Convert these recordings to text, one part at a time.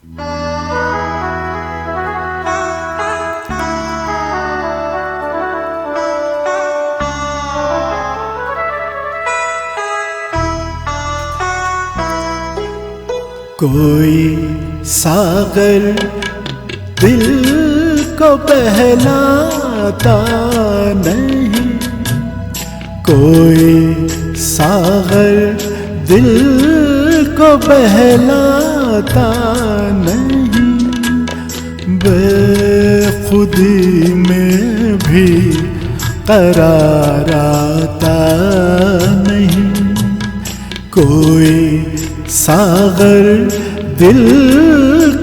कोई सागर दिल को बहलाता नहीं, कोई सागर दिल को बहलाता नहीं, बेखुदी में भी करार आता नहीं। कोई सागर दिल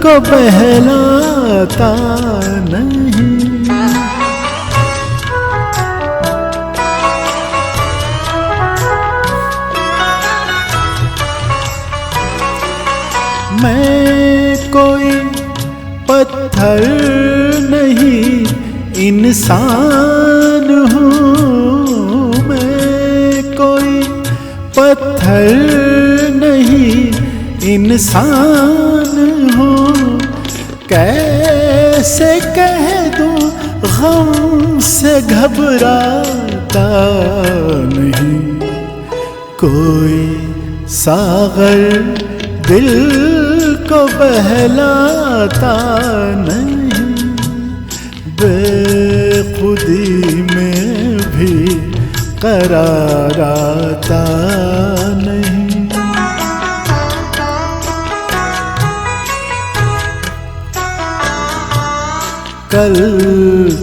को बहलाता नहीं। मैं कोई पत्थर नहीं इंसान हूँ, मैं कोई पत्थर नहीं इंसान हूँ। कैसे कह दूँ गम से घबराता नहीं, कोई सागर दिल को बहलाता नहीं, बेखुदी में भी करार आता नहीं। कल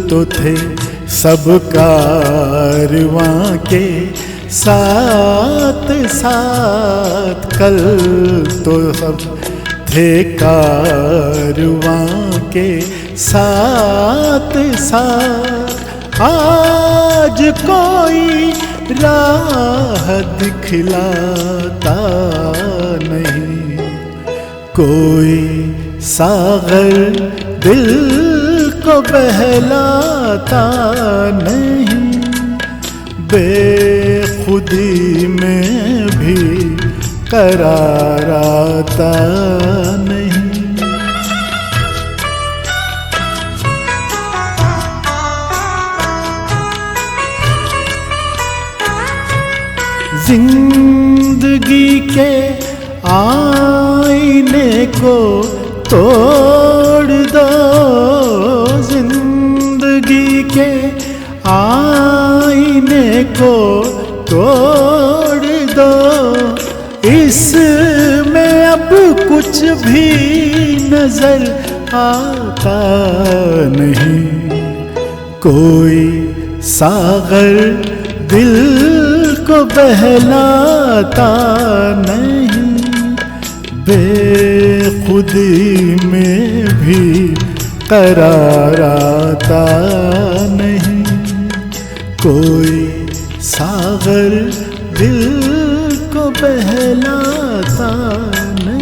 तो थे सब कारवां के साथ साथ, कल तो सब थे कारवां के साथ साथ। आज कोई राह दिखलाता नहीं, कोई सागर दिल को बहलाता नहीं, बेखुदी में भी करार आता नहीं। जिंदगी के आईने को तोड़ दो, जिंदगी के आईने को तोड़ दो, इसमें अब कुछ भी नजर आता नहीं। कोई सागर दिल को बहलाता नहीं, बेखुदी में भी करार आता नहीं। कोई सागर दिल को बहलाता नहीं।